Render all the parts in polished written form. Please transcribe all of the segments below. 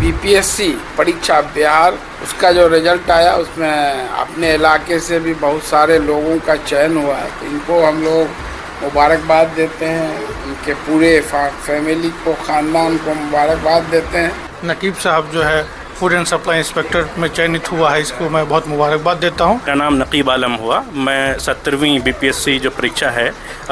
BPSC परीक्षा बिहार उसका जो रिजल्ट आया उसमें अपने इलाके से भी बहुत सारे लोगों का चयन हुआ है, तो इनको हम लोग मुबारकबाद देते हैं। उनके पूरे फैमिली को, ख़ानदान को मुबारकबाद देते हैं। नकीब साहब जो है फूड एंड सप्लाई इंस्पेक्टर में चयनित हुआ है, इसको मैं बहुत मुबारकबाद देता हूँ। मेरा नाम नकीब आलम हुआ। मैं 70वीं बीपीएससी जो परीक्षा है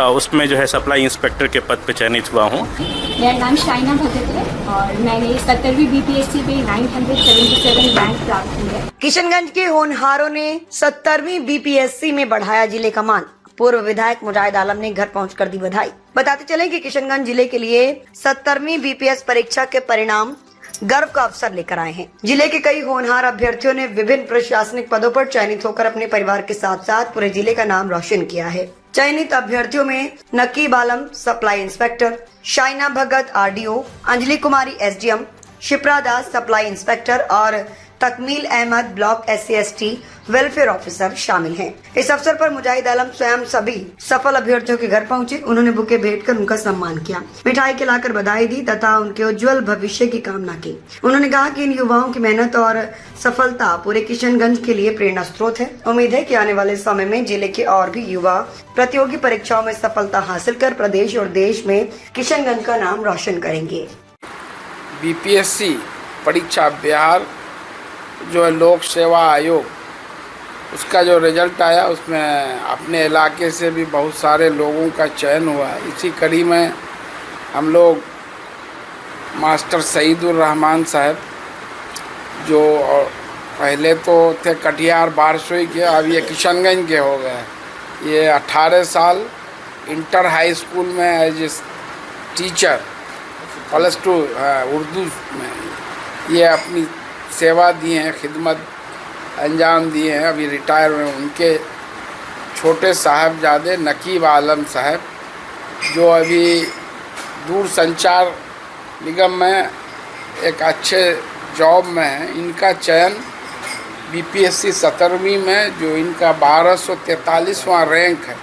उसमें जो है सप्लाई इंस्पेक्टर के पद पे चयनित हुआ हूँ। मेरा नाम शाइना भगत है और मैंने 70वीं बीपीएससी में 977 रैंक प्राप्त की है। किशनगंज के होनहारों ने 70वीं बीपीएससी में बढ़ाया जिले का मान। पूर्व विधायक मुजाहिद आलम ने घर पहुंचकर दी बधाई। बताते चले कि किशनगंज जिले के लिए 70वीं बीपीएस परीक्षा के परिणाम गर्व का अवसर लेकर आए हैं। जिले के कई होनहार अभ्यर्थियों ने विभिन्न प्रशासनिक पदों पर चयनित होकर अपने परिवार के साथ साथ पूरे जिले का नाम रोशन किया है। चयनित अभ्यर्थियों में नकीब आलम सप्लाई इंस्पेक्टर, शाइना भगत आरडीओ, अंजलि कुमारी एसडीएम, शिप्रा दास सप्लाई इंस्पेक्टर और तकमील Ahmad block SC/ST welfare officer शामिल हैं। इस अवसर पर मुजाहिद आलम स्वयं सभी सफल अभ्यर्थियों के घर पहुंचे। उन्होंने बुके भेंट कर उनका सम्मान किया, मिठाई खिलाकर बधाई दी तथा उनके उज्जवल भविष्य की कामना की। उन्होंने कहा कि इन युवाओं की मेहनत और सफलता पूरे किशनगंज के लिए प्रेरणा स्रोत है। उम्मीद है कि आने वाले समय में जिले के और भी युवा प्रतियोगी परीक्षाओं में सफलता हासिल कर प्रदेश और देश में किशनगंज का नाम रोशन करेंगे। बीपीएससी परीक्षा बिहार जो है लोक सेवा आयोग उसका जो रिजल्ट आया उसमें अपने इलाके से भी बहुत सारे लोगों का चयन हुआ है। इसी कड़ी में हम लोग मास्टर सईदुर रहमान साहब जो पहले तो थे कटिहार बारसोई के, अब ये किशनगंज के हो गए। ये 18 साल इंटर हाई स्कूल में एज ए टीचर +2 उर्दू में ये अपनी सेवा दिए हैं, खिदमत अंजाम दिए हैं, अभी रिटायर हुए। उनके छोटे साहबजादे नकीब आलम साहब जो अभी दूर संचार निगम में एक अच्छे जॉब में हैं, इनका चयन बीपीएससी 70वीं में जो इनका 1243वां रैंक है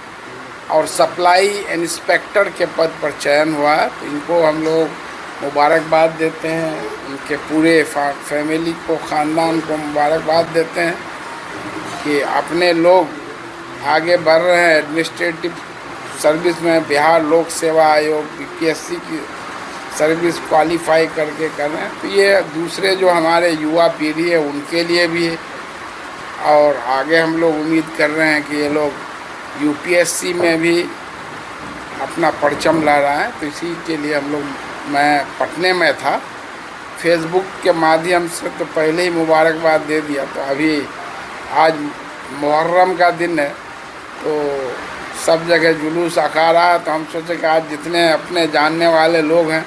और सप्लाई इंस्पेक्टर के पद पर चयन हुआ है, तो इनको हम लोग मुबारकबाद देते हैं। उनके पूरे फैमिली को, ख़ानदान को मुबारकबाद देते हैं कि अपने लोग आगे बढ़ रहे हैं एडमिनिस्ट्रेटिव सर्विस में। बिहार लोक सेवा आयोग बीपीएससी की सर्विस क्वालिफाई करके कर रहे हैं, तो ये दूसरे जो हमारे युवा पीढ़ी है उनके लिए भी है। और आगे हम लोग उम्मीद कर रहे हैं कि ये लोग यूपीएससी में भी अपना परचम ला रहा है, तो इसी के लिए हम लोग, मैं पटने में था, फेसबुक के माध्यम से तो पहले ही मुबारकबाद दे दिया। तो अभी आज मुहर्रम का दिन है तो सब जगह जुलूस अखा रहा है, तो हम सोचे कि आज जितने अपने जानने वाले लोग हैं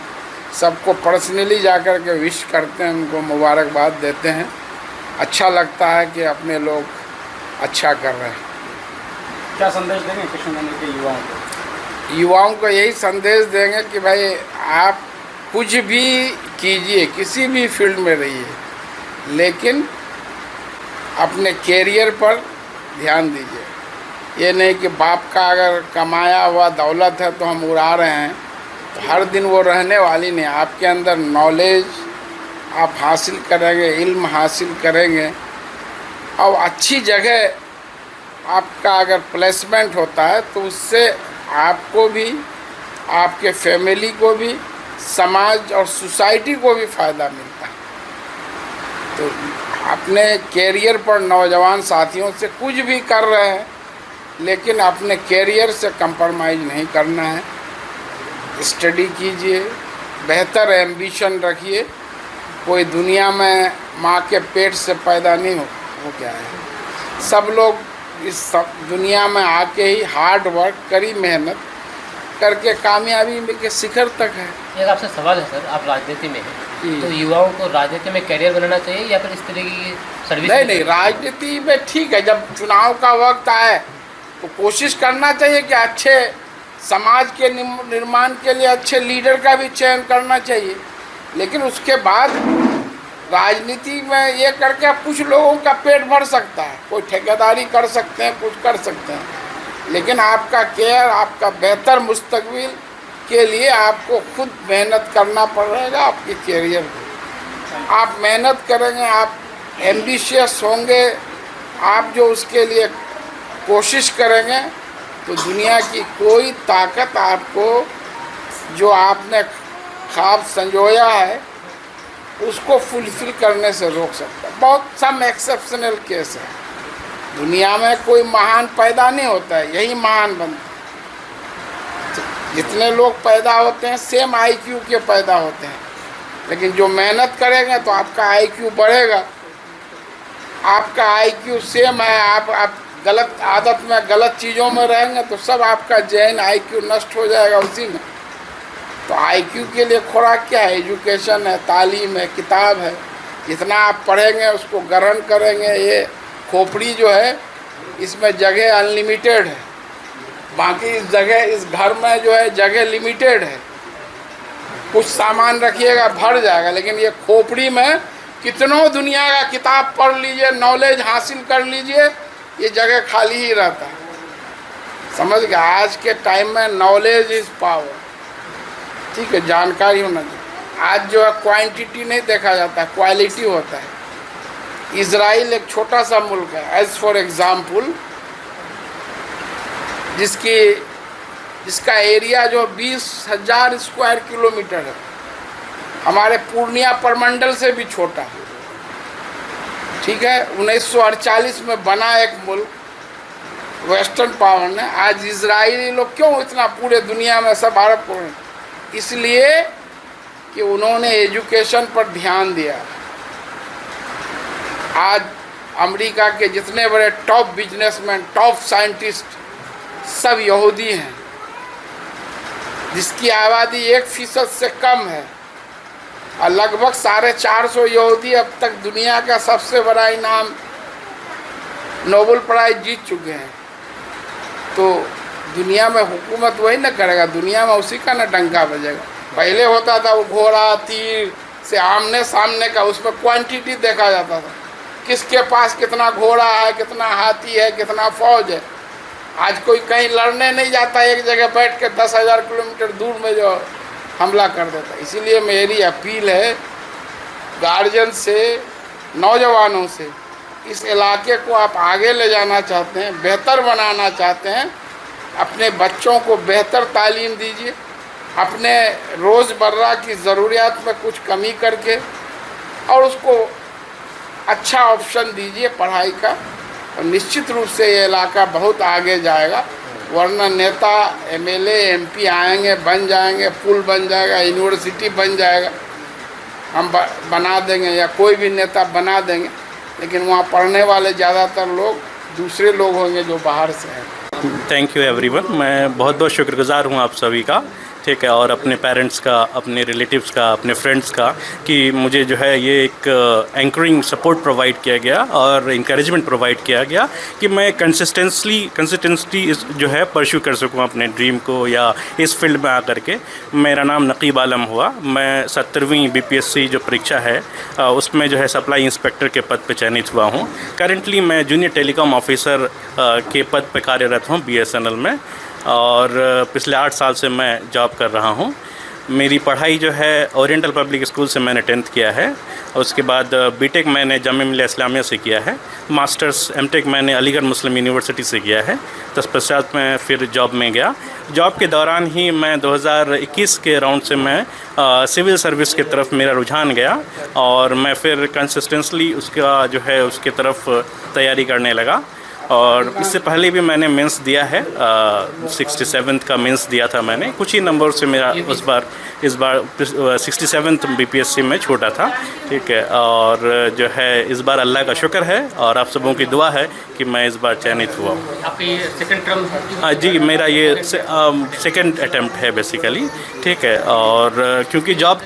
सबको पर्सनली जाकर के विश करते हैं, उनको मुबारकबाद देते हैं। अच्छा लगता है कि अपने लोग अच्छा कर रहे हैं। क्या संदेश देंगे किशनगंज के युवाओं को? युवाओं को यही संदेश देंगे कि भाई आप कुछ भी कीजिए, किसी भी फील्ड में रहिए, लेकिन अपने कैरियर पर ध्यान दीजिए। ये नहीं कि बाप का अगर कमाया हुआ दौलत है तो हम उड़ा रहे हैं, तो हर दिन वो रहने वाली नहीं। आपके अंदर नॉलेज आप हासिल करेंगे, इल्म हासिल करेंगे और अच्छी जगह आपका अगर प्लेसमेंट होता है तो उससे आपको भी, आपके फैमिली को भी, समाज और सोसाइटी को भी फ़ायदा मिलता है। तो अपने कैरियर पर नौजवान साथियों से कुछ भी कर रहे हैं, लेकिन अपने कैरियर से कंप्रोमाइज़ नहीं करना है। स्टडी कीजिए, बेहतर एम्बिशन रखिए। कोई दुनिया में माँ के पेट से पैदा नहीं हो गया है। सब लोग इस सब दुनिया में आके ही हार्ड वर्क करी, मेहनत करके कामयाबी के शिखर तक है। एक आपसे सवाल है सर, आप राजनीति में हैं, तो युवाओं को राजनीति में करियर बनाना चाहिए या फिर इस तरीके की सर्विस? नहीं, राजनीति में ठीक है, जब चुनाव का वक्त आए तो कोशिश करना चाहिए कि अच्छे समाज के निर्माण के लिए अच्छे लीडर का भी चयन करना चाहिए। लेकिन उसके बाद राजनीति में ये करके आप कुछ लोगों का पेट भर सकता है, कोई ठेकेदारी कर सकते हैं, कुछ कर सकते हैं, लेकिन आपका केयर, आपका बेहतर मुस्तकबिल के लिए आपको खुद मेहनत करना पड़ेगा आपके कैरियर को। आप मेहनत करेंगे, आप एम्बिशियस होंगे, आप जो उसके लिए कोशिश करेंगे तो दुनिया की कोई ताकत आपको जो आपने ख्वाब संजोया है उसको फुलफिल करने से रोक सकता है। बहुत सम एक्सेप्शनल केस है, दुनिया में कोई महान पैदा नहीं होता है, यही महान बनता है। जितने लोग पैदा होते हैं सेम आईक्यू के पैदा होते हैं, लेकिन जो मेहनत करेंगे तो आपका आईक्यू बढ़ेगा। आपका आईक्यू सेम है, आप गलत आदत में गलत चीज़ों में रहेंगे तो सब आपका जैन आईक्यू नष्ट हो जाएगा उसी में। तो आईक्यू के लिए खुराक क्या है? एजुकेशन है, तालीम है, किताब है। जितना आप पढ़ेंगे उसको ग्रहण करेंगे। ये खोपड़ी जो है इसमें जगह अनलिमिटेड है, बाकी इस जगह इस घर में जो है जगह लिमिटेड है। कुछ सामान रखिएगा भर जाएगा, लेकिन ये खोपड़ी में कितनों दुनिया का किताब पढ़ लीजिए, नॉलेज हासिल कर लीजिए, ये जगह खाली ही रहता है। समझ गए? आज के टाइम में नॉलेज इज़ पावर, ठीक है, जानकारी होना चाहिए। आज जो है क्वांटिटी नहीं देखा जाता, क्वालिटी होता है। इजराइल एक छोटा सा मुल्क है, एज फॉर एग्जाम्पल, जिसका एरिया जो 20,000 स्क्वायर किलोमीटर है, हमारे पूर्णिया प्रमंडल से भी छोटा है, ठीक है। 1948 में बना एक मुल्क वेस्टर्न पावर ने। आज इजरायली लोग क्यों इतना पूरे दुनिया में सब अरब को, इसलिए कि उन्होंने एजुकेशन पर ध्यान दिया। आज अमेरिका के जितने बड़े टॉप बिजनेसमैन, टॉप साइंटिस्ट सब यहूदी हैं, जिसकी आबादी 1% से कम है, और लगभग 450 यहूदी अब तक दुनिया का सबसे बड़ा इनाम नोबेल प्राइज जीत चुके हैं। तो दुनिया में हुकूमत वही ना करेगा, दुनिया में उसी का ना डंका बजेगा। पहले होता था वो घोड़ा तीर से आमने सामने का, उसमें क्वांटिटी देखा जाता था, किसके पास कितना घोड़ा है, कितना हाथी है, कितना फौज है। आज कोई कहीं लड़ने नहीं जाता, एक जगह बैठ के 10,000 किलोमीटर दूर में जो हमला कर देता। इसीलिए मेरी अपील है गार्जियन से, नौजवानों से, इस इलाके को आप आगे ले जाना चाहते हैं, बेहतर बनाना चाहते हैं, अपने बच्चों को बेहतर तालीम दीजिए, अपने रोज़मर्रा की ज़रूरियात में कुछ कमी करके, और उसको अच्छा ऑप्शन दीजिए पढ़ाई का, और निश्चित रूप से ये इलाका बहुत आगे जाएगा। वरना नेता MLA MP आएंगे, बन जाएंगे, पुल बन जाएगा, यूनिवर्सिटी बन जाएगा, हम बना देंगे, या कोई भी नेता बना देंगे, लेकिन वहाँ पढ़ने वाले ज़्यादातर लोग दूसरे लोग होंगे जो बाहर से हैं। Thank you everyone. मैं बहुत बहुत शुक्रगुजार हूँ आप सभी का, ठीक है, और अपने पेरेंट्स का, अपने रिलेटिव्स का, अपने फ्रेंड्स का, कि मुझे जो है ये एक एंकरिंग सपोर्ट प्रोवाइड किया गया और इंकरेजमेंट प्रोवाइड किया गया कि मैं कंसिस्टेंटली जो है परस्यू कर सकूं अपने ड्रीम को, या इस फील्ड में आकर के। मेरा नाम नकीब आलम हुआ। मैं 70वीं BPSC जो परीक्षा है उसमें जो है सप्लाई इंस्पेक्टर के पद पर चयनित हुआ हूँ। करेंटली मैं जूनियर टेलीकॉम ऑफिसर के पद पर कार्यरत हूँ BSNL में, और पिछले 8 साल से मैं जॉब कर रहा हूँ। मेरी पढ़ाई जो है ओरिएंटल पब्लिक स्कूल से मैंने 10th किया है, और उसके बाद बीटेक मैंने जामिया मिल्लिया इस्लामिया से किया है, मास्टर्स MTech मैंने अलीगढ़ मुस्लिम यूनिवर्सिटी से किया है। तत्पश्चात मैं फिर जॉब में गया। जॉब के दौरान ही मैं 2021 के राउंड से मैं सिविल सर्विस की तरफ मेरा रुझान गया, और मैं फिर कंसिस्टेंटली उसका जो है उसके तरफ तैयारी करने लगा। और इससे पहले भी मैंने मेंस दिया है, 67th का मेंस दिया था मैंने। कुछ ही नंबर से मेरा इस बार 67th BPSC में छोटा था, ठीक है। और जो है इस बार अल्लाह का शुक्र है और आप सबों की दुआ है कि मैं इस बार चयनित हुआ हूँ। आपकी सेकंड टर्म? जी, मेरा ये सेकंड अटेम्प्ट है बेसिकली, ठीक है। और क्योंकि जॉब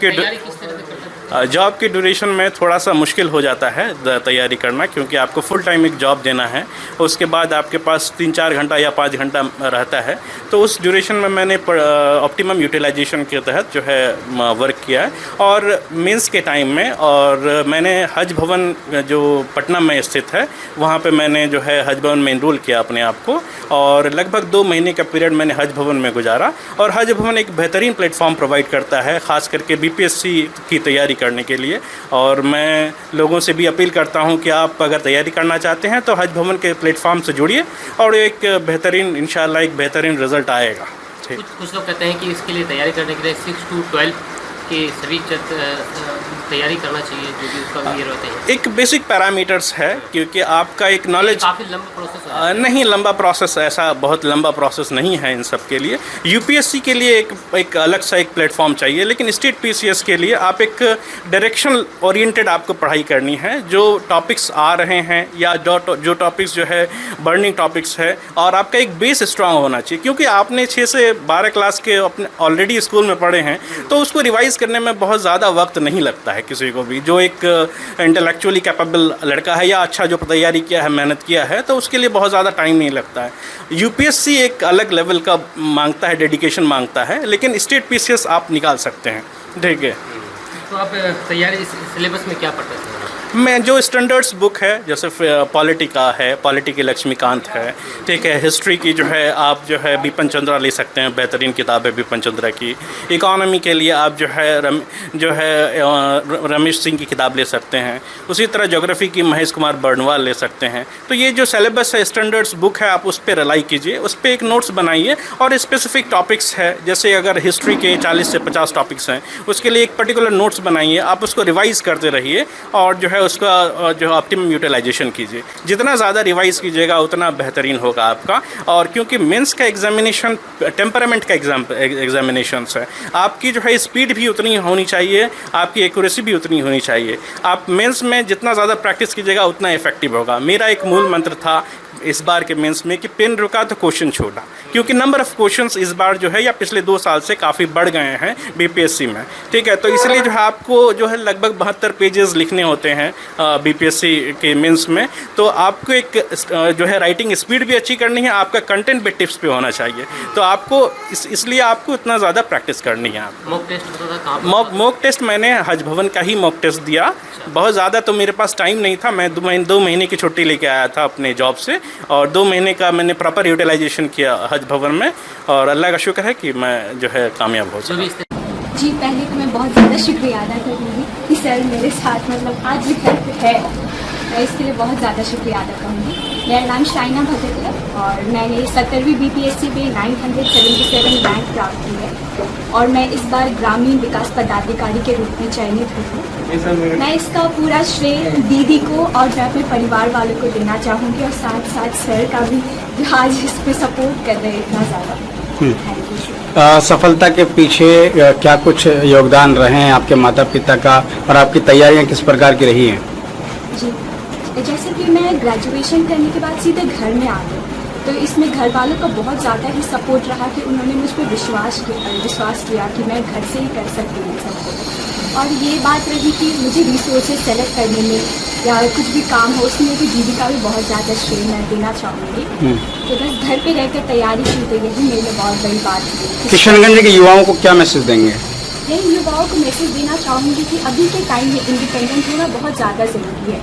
के ड्यूरेशन में थोड़ा सा मुश्किल हो जाता है तैयारी करना, क्योंकि आपको फुल टाइम एक जॉब देना है, उसके बाद आपके पास 3-4 घंटा या 5 घंटा रहता है। तो उस ड्यूरेशन में मैंने ऑप्टिमम यूटिलाइजेशन के तहत जो है वर्क किया है। और मेंस के टाइम में, और मैंने हज भवन जो पटना में स्थित है वहाँ पे मैंने जो है हज भवन में इनरोल किया अपने आप को, और लगभग 2 महीने का पीरियड मैंने हज भवन में गुजारा। और हज भवन एक बेहतरीन प्लेटफॉर्म प्रोवाइड करता है, ख़ास करके BPSC की तैयारी करने के लिए। और मैं लोगों से भी अपील करता हूं कि आप अगर तैयारी करना चाहते हैं तो हज भवन के प्लेटफॉर्म से जुड़िए और एक बेहतरीन इंशाल्लाह एक बेहतरीन रिज़ल्ट आएगा। ठीक। कुछ लोग कहते हैं कि इसके लिए तैयारी करने के लिए 6 to 12 के सभी तैयारी करना चाहिए, जो भी उसका ईयर होते हैं। एक बेसिक पैरामीटर्स है, क्योंकि आपका एक नॉलेज काफ़ी लंबा प्रोसेस नहीं, लंबा प्रोसेस, ऐसा बहुत लंबा प्रोसेस नहीं है इन सब के लिए। यूपीएससी के लिए एक अलग सा एक प्लेटफॉर्म चाहिए, लेकिन स्टेट पीसीएस के लिए आप एक डायरेक्शनल ओरिएंटेड आपको पढ़ाई करनी है। जो टॉपिक्स आ रहे हैं या जो टॉपिक्स जो है बर्निंग टॉपिक्स है, और आपका एक बेस स्ट्रांग होना चाहिए, क्योंकि आपने 6 से 12 क्लास के अपने ऑलरेडी स्कूल में पढ़े हैं, तो उसको रिवाइज़ करने में बहुत ज़्यादा वक्त नहीं लगता है किसी को भी। जो एक इंटेलेक्चुअली कैपेबल लड़का है या अच्छा जो तैयारी किया है, मेहनत किया है, तो उसके लिए बहुत ज़्यादा टाइम नहीं लगता है। यूपीएससी एक अलग लेवल का मांगता है, डेडिकेशन मांगता है, लेकिन स्टेट पीसीएस आप निकाल सकते हैं। ठीक है। तो आप तैयारी सिलेबस में क्या पढ़ते हैं? मैं जो स्टैंडर्ड्स बुक है, जैसे पॉलिटी का है, पॉलिटी की लक्ष्मीकांत है, ठीक है। हिस्ट्री की जो है आप जो है बिपिन चंद्रा ले सकते हैं, बेहतरीन किताब है बिपिन चंद्रा की। इकोनॉमी के लिए आप जो है रमेश सिंह की किताब ले सकते हैं। उसी तरह ज्योग्राफी की महेश कुमार बर्नवाल ले सकते हैं। तो ये जो सिलेबस है, स्टैंडर्ड्स बुक है, आप उस पर रिलाई कीजिए, उस पर एक नोट्स बनाइए, और स्पेसिफिक टॉपिक्स है, जैसे अगर हिस्ट्री के 40 से 50 टॉपिक्स हैं, उसके लिए एक पर्टिकुलर नोट्स बनाइए, आप उसको रिवाइज़ करते रहिए, और जो है उसका जो ऑप्टिमम यूटिलाइजेशन कीजिए। जितना ज़्यादा रिवाइज़ कीजिएगा उतना बेहतरीन होगा आपका। और क्योंकि मेंस का एग्जामिनेशन टेम्परामेंट का एग्जामिनेशन है, आपकी जो है स्पीड भी उतनी होनी चाहिए, आपकी एक्यूरेसी भी उतनी होनी चाहिए। आप मेंस में जितना ज़्यादा प्रैक्टिस कीजिएगा उतना इफेक्टिव होगा। मेरा एक मूल मंत्र था इस बार के मेंस में कि पेन रुका तो क्वेश्चन छोड़ा, क्योंकि नंबर ऑफ़ क्वेश्चंस इस बार जो है या पिछले 2 साल से काफ़ी बढ़ गए हैं बीपीएससी में। ठीक है। तो इसलिए जो है आपको जो है लगभग 72 पेजेस लिखने होते हैं बीपीएससी के मेंस में। तो आपको एक जो है राइटिंग स्पीड भी अच्छी करनी है, आपका कंटेंट भी टिप्स पे होना चाहिए। तो आपको इसलिए आपको इतना ज़्यादा प्रैक्टिस करनी है। आप मॉक टेस्ट होता था? मॉक टेस्ट मैंने हज भवन का ही मॉक टेस्ट दिया। बहुत ज़्यादा तो मेरे पास टाइम नहीं था, मैं 2 महीने की छुट्टी लेके आया था अपने जॉब से, और 2 महीने का मैंने प्रॉपर यूटिलाइजेशन किया हज भवन में, और अल्लाह का शुक्र है कि मैं जो है कामयाब हो सका। जी, पहले तो मैं बहुत ज़्यादा शुक्रिया अदा करूँगी कि सर मेरे साथ मतलब आज भी हेल्प है, मैं इसके लिए बहुत ज़्यादा शुक्रिया अदा करूँगी। मेरा नाम शाइना भगत है और मैंने 17वीं बीपीएससी में 977 रैंक प्राप्त की है, और मैं इस बार ग्रामीण विकास पदाधिकारी के रूप में चयनित हुई हूँ। मैं इसका पूरा श्रेय दीदी को और मैं अपने परिवार वालों को देना चाहूँगी, और साथ साथ सर का भी, जो आज इस पर सपोर्ट कर रहे हैं इतना ज़्यादा। Thank you. सफलता के पीछे क्या कुछ योगदान रहे हैं आपके माता पिता का, और आपकी तैयारियां किस प्रकार की रही हैं? जी, जैसे कि मैं ग्रेजुएशन करने के बाद सीधे घर में आ गई, तो इसमें घर वालों का बहुत ज़्यादा ही सपोर्ट रहा कि उन्होंने मुझ पर विश्वास किया कि मैं घर से ही कर सकती हूँ सब कुछ। और ये बात रही कि मुझे रिसोर्सेज सेलेक्ट करने में या कुछ भी काम हो, उसमें भी दीदी का भी बहुत ज़्यादा श्रेय मैं देना चाहूँगी। तो बस घर पे रहकर तैयारी की, तो यही मेरे लिए बहुत बड़ी बात थी। किशनगंज के युवाओं को क्या मैसेज देंगे? यही युवाओं को मैसेज देना चाहूँगी कि अभी के टाइम में इंडिपेंडेंट होना बहुत ज़्यादा ज़रूरी है।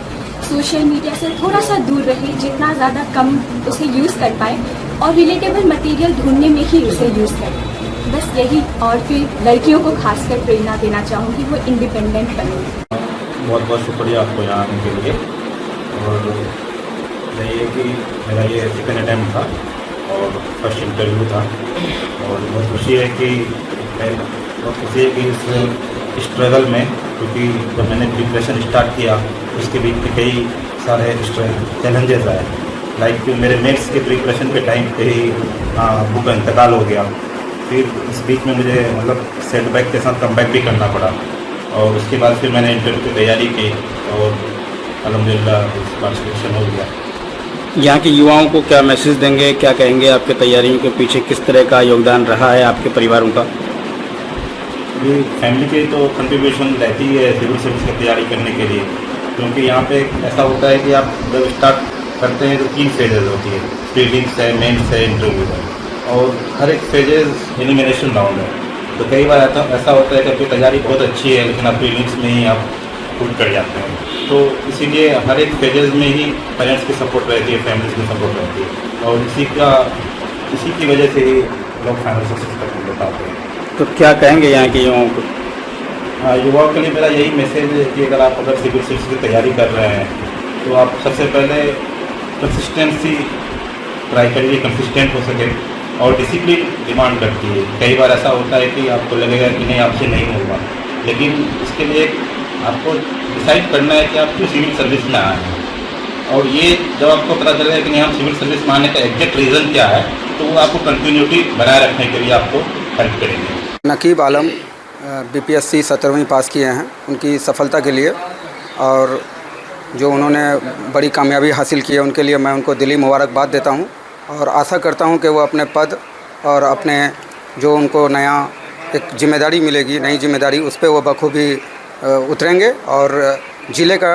सोशल मीडिया से थोड़ा सा दूर रहे, जितना ज़्यादा कम उसे यूज़ कर पाए, और रिलेटेबल मटेरियल ढूंढने में ही उसे यूज़ करें, बस यही। और फिर लड़कियों को खासकर प्रेरणा देना चाहूँगी, वो इंडिपेंडेंट बने। बहुत बहुत शुक्रिया आपको यहाँ आने के लिए। और ये कि मेरा ये सेकंड अटैम्प्ट था और फर्स्ट इंटरव्यू था, और बहुत खुशी है कि इस स्ट्रगल में, क्योंकि जब मैंने प्रिपरेशन स्टार्ट किया उसके बीच में कई सारे चैलेंजेस आए, लाइक कि मेरे मेंस के प्रिपरेशन के टाइम पे ही बुक का इंतकाल हो गया। फिर इस बीच में मुझे मतलब सेटबैक के साथ कमबैक भी करना पड़ा, और उसके बाद फिर मैंने इंटरव्यू की तैयारी की और अल्हम्दुलिल्लाह इस बार सिलेक्शन हो गया। यहाँ के युवाओं को क्या मैसेज देंगे, क्या कहेंगे? आपके तैयारियों के पीछे किस तरह का योगदान रहा है आपके परिवारों का? ये फैमिली की तो कंट्रीब्यूशन रहती है सिविल सर्विस की तैयारी करने के लिए, क्योंकि यहाँ पे ऐसा होता है कि आप जब स्टार्ट करते हैं तो 3 फेजेज होती है, प्रीलिम्स है, मेंस है, इंटरव्यू है, और हर एक फेजेज एलिमिनेशन राउंड है। तो कई बार ऐसा होता है कि आपकी तैयारी बहुत अच्छी है लेकिन आप प्रीलिम्स में ही आप फुट कर जाते हैं। तो इसीलिए हर एक फेजेज में ही पेरेंट्स की सपोर्ट रहती है, फैमिलीज की सपोर्ट रहती है, और इसी की वजह से ही लोग फाइनल सक्सेस तक ले पाते हैं। तो क्या कहेंगे यहाँ के युवाओं को? युवाओं के लिए मेरा यही मैसेज है कि अगर सिविल सर्विस की तैयारी कर रहे हैं तो आप सबसे पहले कंसिस्टेंसी ट्राई करिए, कंसिस्टेंट हो सके, और डिसिप्लिन डिमांड करती है। कई बार ऐसा होता है कि आपको लगेगा कि नहीं आपसे नहीं होगा, लेकिन इसके लिए आपको डिसाइड करना है कि आप क्यों सिविल सर्विस में आए हैं, और ये जब आपको पता चलेगा कि नहीं हम सिविल सर्विस में आने का एग्जैक्ट रीज़न क्या है, तो वो आपको कंटिन्यूटी बनाए रखने के लिए आपको हेल्प करेंगे। नकीब आलम बीपीएससी 17वीं पास किए हैं, उनकी सफलता के लिए और जो उन्होंने बड़ी कामयाबी हासिल की है उनके लिए मैं उनको दिली मुबारकबाद देता हूं और आशा करता हूं कि वो अपने पद और अपने जो उनको नया एक जिम्मेदारी मिलेगी, नई जिम्मेदारी, उस पर वो बखूबी उतरेंगे और ज़िले का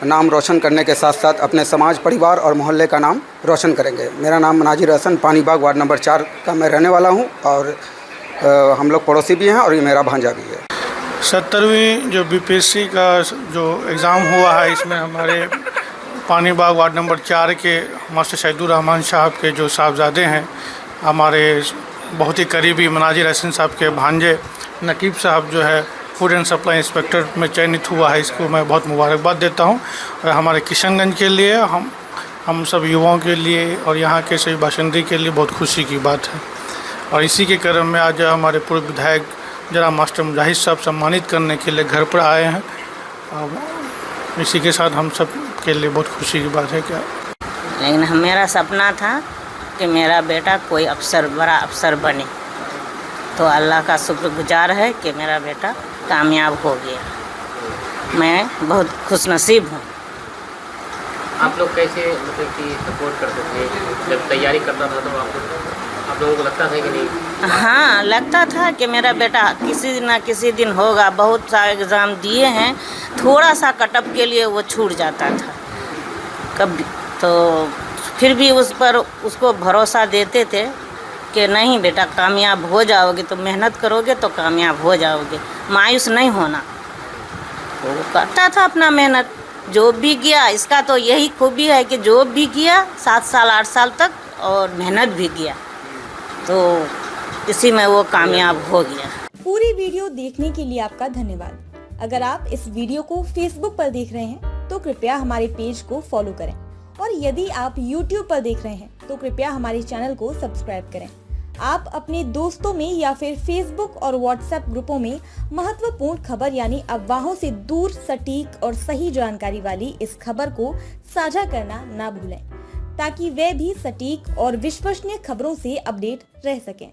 नाम रोशन करने के साथ साथ अपने समाज, परिवार और मोहल्ले का नाम रोशन करेंगे। मेरा नाम मनाजिर हसन, पानीबाग वार्ड नंबर 4 का मैं रहने वाला हूं और हम लोग पड़ोसी भी हैं और ये मेरा भांजा भी है। 70वीं जो बीपीएससी का जो एग्ज़ाम हुआ है, इसमें हमारे पानीबाग वार्ड नंबर 4 के मास्टर शहीदुर रहमान साहब के जो साहबजादे हैं, हमारे बहुत ही करीबी मनाजिर हसन साहब के भांजे नकीब साहब जो है फूड एंड सप्लाई इंस्पेक्टर में चयनित हुआ है, इसको मैं बहुत मुबारकबाद देता हूं। और हमारे किशनगंज के लिए, हम सब युवाओं के लिए और यहाँ के सभी बाशिंदे के लिए बहुत खुशी की बात है। और इसी के क्रम में आज हमारे पूर्व विधायक जनाब मास्टर मुजाहिद साहब सम्मानित करने के लिए घर पर आए हैं। और इसी के साथ हम सब के लिए बहुत खुशी की बात है। क्या लेकिन मेरा सपना था कि मेरा बेटा कोई अफसर, बड़ा अफसर बने, तो अल्लाह का शुक्रगुजार है कि मेरा बेटा कामयाब हो गया। मैं बहुत खुशनसीब हूँ। आप लोग कैसे मतलब कि सपोर्ट करते थे जब तैयारी करता था, तो आप लोगों को लगता था कि नहीं? हाँ, लगता था कि मेरा बेटा किसी ना किसी दिन होगा। बहुत सारे एग्ज़ाम दिए हैं, थोड़ा सा कटअप के लिए वो छूट जाता था कभी, तो फिर भी उस पर उसको भरोसा देते थे कि नहीं बेटा कामयाब हो जाओगे, तो मेहनत करोगे तो कामयाब हो जाओगे, मायूस नहीं होना। तो वो करता था अपना मेहनत, जो भी किया। इसका तो यही खूबी है कि जो भी किया 7 साल 8 साल तक और मेहनत भी किया, तो इसी में वो कामयाब हो गया। पूरी वीडियो देखने के लिए आपका धन्यवाद। अगर आप इस वीडियो को फेसबुक पर देख रहे हैं तो कृपया हमारे पेज को फॉलो करें, और यदि आप यूट्यूब पर देख रहे हैं तो कृपया हमारे चैनल को सब्सक्राइब करें। आप अपने दोस्तों में या फिर फेसबुक और व्हाट्सएप ग्रुपों में महत्वपूर्ण खबर यानी अफवाहों से दूर सटीक और सही जानकारी वाली इस खबर को साझा करना ना भूलें, ताकि वे भी सटीक और विश्वसनीय खबरों से अपडेट रह सकें।